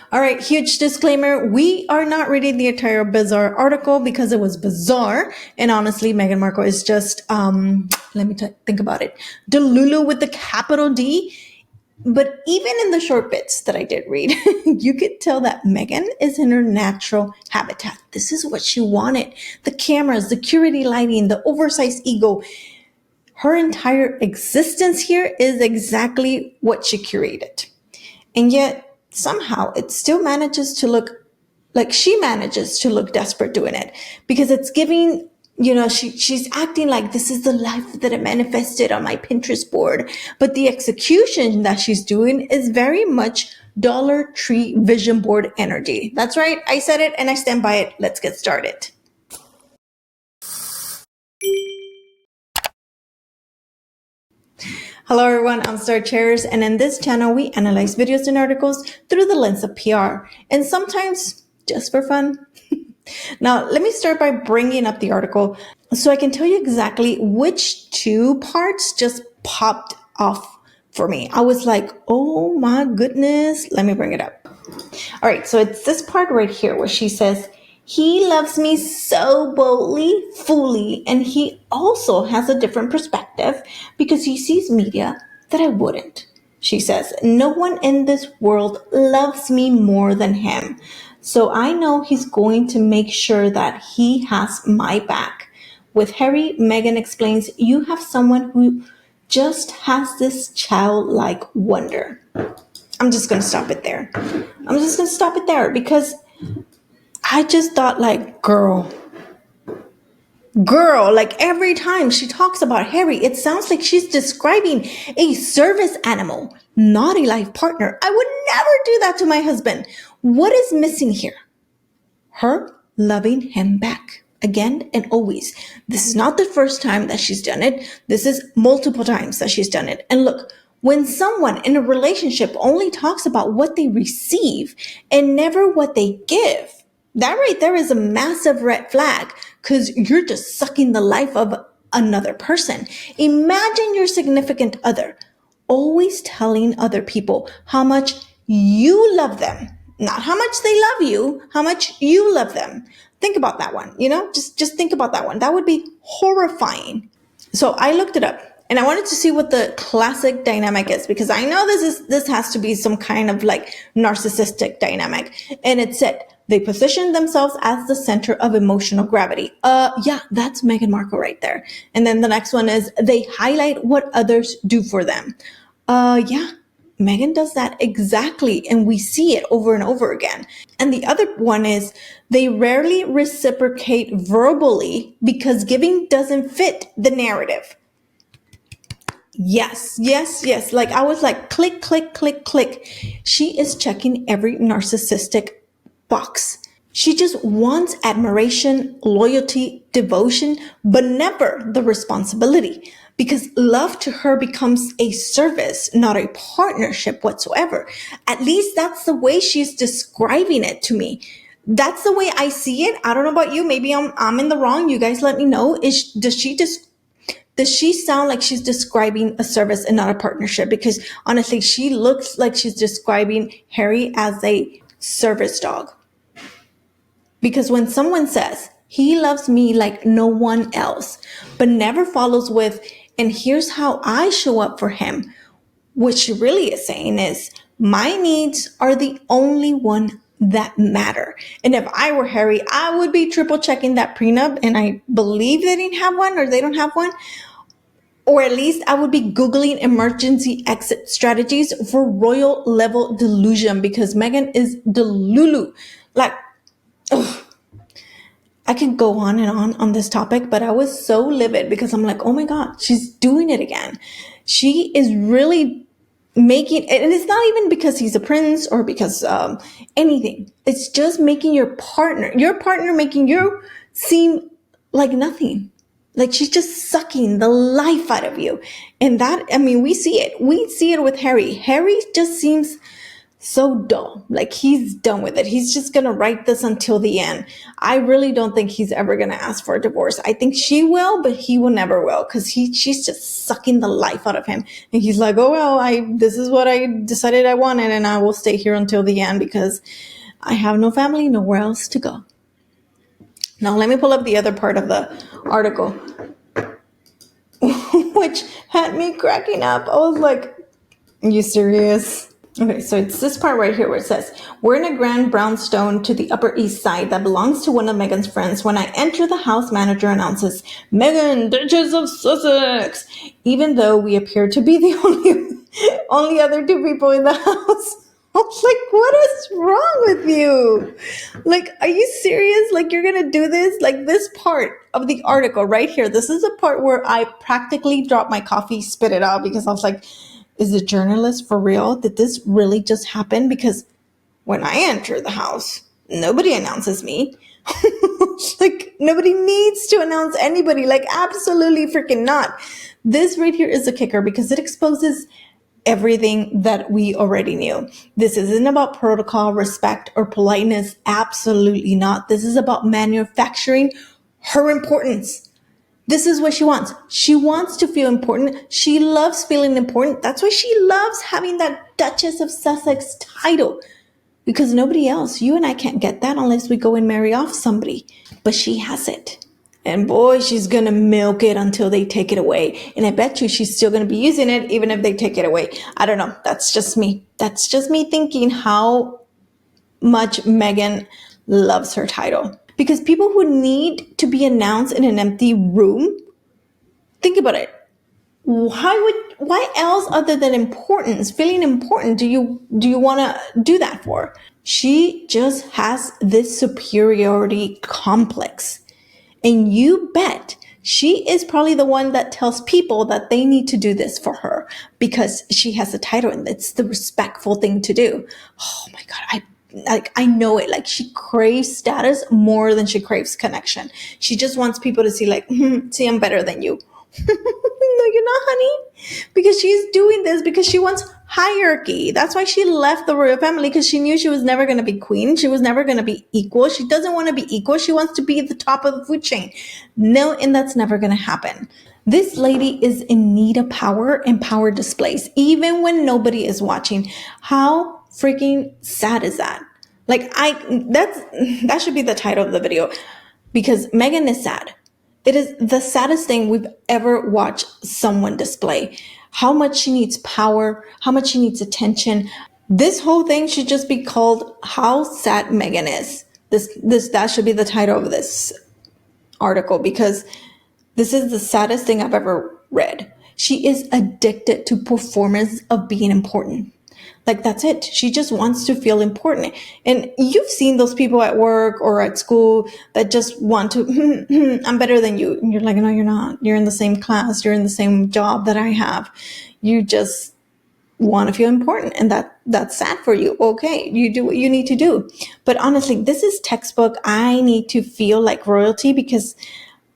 All right, huge disclaimer. We are not reading the entire Bazaar article because it was bizarre. And honestly, Meghan Markle is just, let me think about it, Delulu with the capital D. But even in the short bits that I did read, you could tell that Meghan is in her natural habitat. This is what she wanted. The cameras, the curated lighting, the oversized ego. Her entire existence here is exactly what she curated. And yet, somehow, it still manages to look like she manages to look desperate doing it because it's giving, she's acting like this is the life that I manifested on my Pinterest board. But the execution that she's doing is very much Dollar Tree vision board energy. That's right. I said it and I stand by it. Let's get started. Hello everyone, I'm Star Chairs, and in this channel we analyze videos and articles through the lens of PR, and sometimes just for fun. Now, let me start by bringing up the article so I can tell you exactly which two parts just popped off for me. I was like, oh my goodness, let me bring it up. All right, so it's this part right here where she says, he loves me so boldly, fully, and he also has a different perspective because he sees media that I wouldn't. She says, no one in this world loves me more than him. So I know he's going to make sure that he has my back. With Harry, Meghan explains, you have someone who just has this childlike wonder. I'm just going to stop it there. Because I just thought like, girl, like every time she talks about Harry, it sounds like she's describing a service animal, not a life partner. I would never do that to my husband. What is missing here? Her loving him back again and always. This is not the first time that she's done it. This is multiple times that she's done it. And look, when someone in a relationship only talks about what they receive and never what they give, that right there is a massive red flag because you're just sucking the life of another person. Imagine your significant other always telling other people how much you love them, not how much they love you, how much you love them. Think about that one, just think about that one. That would be horrifying. So I looked it up. And I wanted to see what the classic dynamic is because I know this has to be some kind of like narcissistic dynamic. And it said they position themselves as the center of emotional gravity. Yeah, that's Meghan Markle right there. And then the next one is they highlight what others do for them. Yeah, Meghan does that exactly. And we see it over and over again. And the other one is they rarely reciprocate verbally because giving doesn't fit the narrative. Yes. Like I was like, click, click, click, click. She is checking every narcissistic box. She just wants admiration, loyalty, devotion, but never the responsibility because love to her becomes a service, not a partnership whatsoever. At least that's the way she's describing it to me. That's the way I see it. I don't know about you. Maybe I'm in the wrong. You guys let me know. Does she sound like she's describing a service and not a partnership? Because honestly, she looks like she's describing Harry as a service dog. Because when someone says, he loves me like no one else, but never follows with, and here's how I show up for him, what she really is saying is, my needs are the only one that matter. And if I were Harry, I would be triple checking that prenup. And I believe they didn't have one or they don't have one. Or at least I would be Googling emergency exit strategies for royal level delusion because Meghan is delulu. Like, ugh. I can go on and on this topic, but I was so livid because I'm like, oh my God, she's doing it again. She is really making, and it's not even because he's a prince or because anything. It's just making your partner making you seem like nothing. Like she's just sucking the life out of you. And that, I mean, we see it. We see it with Harry. Harry just seems so dull. Like, he's done with it. He's just gonna write this until the end. I really don't think he's ever gonna ask for a divorce. I think she will, but he will never will, because she's just sucking the life out of him. And he's like, oh well, this is what I decided I wanted, and I will stay here until the end because I have no family, nowhere else to go. Now let me pull up the other part of the article, which had me cracking up. I was like, are you serious? Okay, so it's this part right here where it says, we're in a grand brownstone to the Upper East Side that belongs to one of Meghan's friends. When I enter, the house manager announces, Meghan, Duchess of Sussex, even though we appear to be the only other two people in the house. I was like, what is wrong with you? Like, are you serious? Like, you're going to do this? Like, this part of the article right here, this is the part where I practically dropped my coffee, spit it out, because I was like, is the journalist for real? Did this really just happen? Because when I enter the house, nobody announces me. Like, nobody needs to announce anybody. Like, absolutely freaking not. This right here is a kicker because it exposes everything that we already knew. This isn't about protocol, respect, or politeness. Absolutely not. This is about manufacturing her importance. This is what she wants. She wants to feel important. She loves feeling important. That's why she loves having that Duchess of Sussex title. Because nobody else, you and I can't get that unless we go and marry off somebody. But she has it. And boy, she's going to milk it until they take it away. And I bet you she's still going to be using it even if they take it away. I don't know. That's just me. That's just me thinking how much Meghan loves her title. Because people who need to be announced in an empty room, think about it. Why else other than importance, feeling important, do you want to do that for? She just has this superiority complex. And you bet she is probably the one that tells people that they need to do this for her because she has a title and it's the respectful thing to do. Oh my God. I know it. Like, she craves status more than she craves connection. She just wants people to see, like, see, I'm better than you. No, you're not, honey. Because she's doing this because she wants hierarchy. That's why she left the royal family, because she knew she was never going to be queen. She was never going to be equal. She doesn't want to be equal. She wants to be at the top of the food chain. No, and that's never going to happen. This lady is in need of power and power displays, even when nobody is watching. How freaking sad is that? Like, that should be the title of the video, because Meghan is sad. It is the saddest thing we've ever watched someone display. How much she needs power, how much she needs attention. This whole thing should just be called How Sad Meghan Is. That should be the title of this article, because this is the saddest thing I've ever read. She is addicted to performance of being important. Like, that's it. She just wants to feel important. And you've seen those people at work or at school that just want to, I'm better than you. And you're like, no, you're not. You're in the same class. You're in the same job that I have. You just want to feel important. And that's sad for you. Okay, you do what you need to do. But honestly, this is textbook. I need to feel like royalty because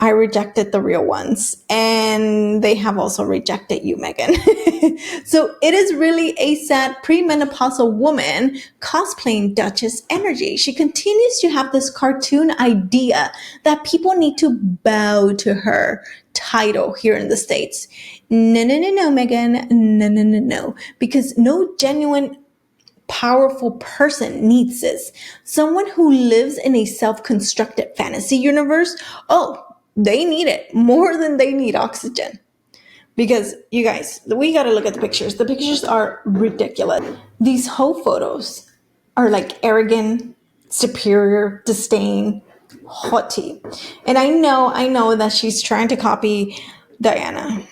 I rejected the real ones, and they have also rejected you, Meghan. So it is really a sad premenopausal woman cosplaying Duchess energy. She continues to have this cartoon idea that people need to bow to her title here in the States. No, Meghan. No. Because no genuine powerful person needs this. Someone who lives in a self-constructed fantasy universe, they need it more than they need oxygen. Because, you guys, we got to look at the pictures. The pictures are ridiculous. These whole photos are like arrogant, superior, disdain, haughty. And I know that she's trying to copy Diana.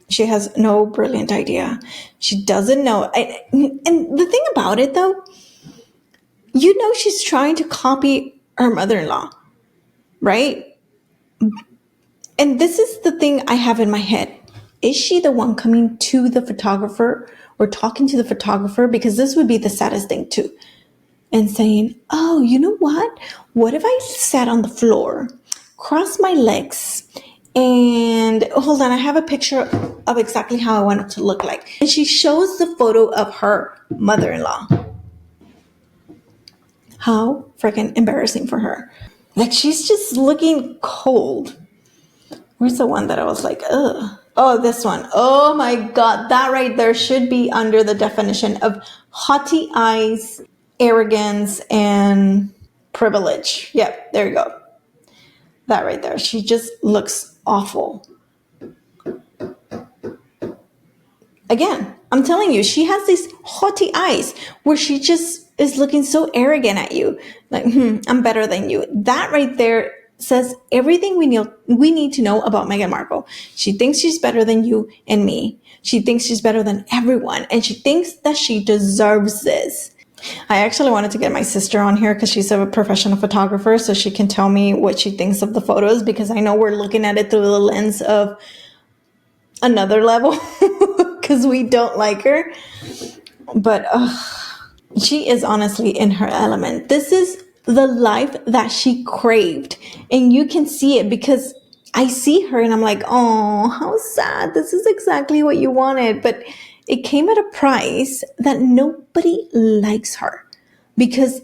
She has no brilliant idea. She doesn't know. And the thing about it, though, she's trying to copy her mother-in-law, right? And this is the thing I have in my head. Is she the one coming to the photographer or talking to the photographer? Because this would be the saddest thing too. And saying, oh, you know what? What if I sat on the floor, crossed my legs, And hold on, I have a picture of exactly how I want it to look like. And she shows the photo of her mother-in-law. How freaking embarrassing for her. Like, she's just looking cold. Where's the one that I was like, ugh? Oh, this one. Oh my God. That right there should be under the definition of haughty eyes, arrogance, and privilege. Yep, there you go. That right there. She just looks awful. Again, I'm telling you, she has these haughty eyes where she just is looking so arrogant at you. Like, I'm better than you. That right there says everything we need to know about Meghan Markle. She thinks she's better than you and me. She thinks she's better than everyone. And she thinks that she deserves this. I actually wanted to get my sister on here because she's a professional photographer, so she can tell me what she thinks of the photos, because I know we're looking at it through the lens of another level because we don't like her. But she is honestly in her element. This is the life that she craved. And you can see it because I see her and I'm like, oh, how sad. This is exactly what you wanted. But it came at a price that nobody likes her because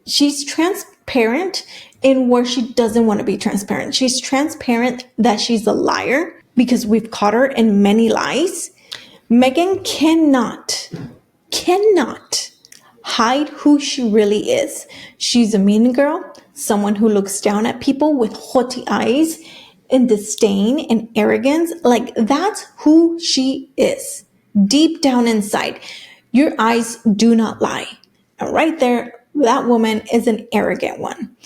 she's transparent in where she doesn't want to be transparent. She's transparent that she's a liar because we've caught her in many lies. Meghan cannot hide who she really is. She's a mean girl, someone who looks down at people with haughty eyes and disdain and arrogance. Like, that's who she is. Deep down inside, your eyes do not lie. And right there, that woman is an arrogant one.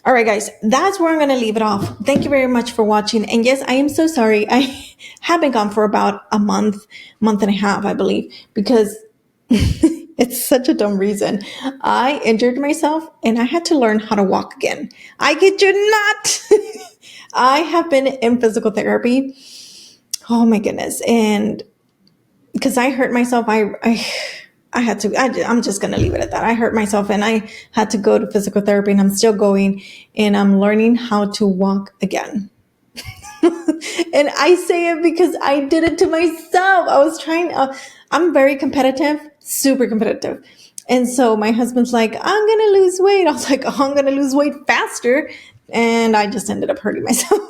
All right, guys, that's where I'm going to leave it off. Thank you very much for watching. And yes, I am so sorry. I have been gone for about a month and a half, I believe, because it's such a dumb reason. I injured myself and I had to learn how to walk again. I kid you not. I have been in physical therapy. Oh my goodness. And because I hurt myself, I'm just going to leave it at that. I hurt myself and I had to go to physical therapy, and I'm still going, and I'm learning how to walk again. And I say it because I did it to myself. I was trying, I'm very competitive, super competitive. And so my husband's like, I'm going to lose weight. I was like, oh, I'm going to lose weight faster. And I just ended up hurting myself.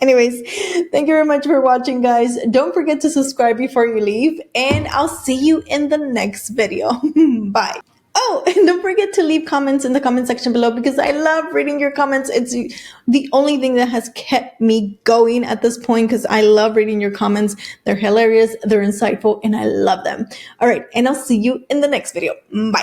Anyways, thank you very much for watching, guys. Don't forget to subscribe before you leave, and I'll see you in the next video. Bye. Oh, and don't forget to leave comments in the comment section below, because I love reading your comments. It's the only thing that has kept me going at this point, because I love reading your comments. They're hilarious, they're insightful, and I love them. All right, and I'll see you in the next video. Bye.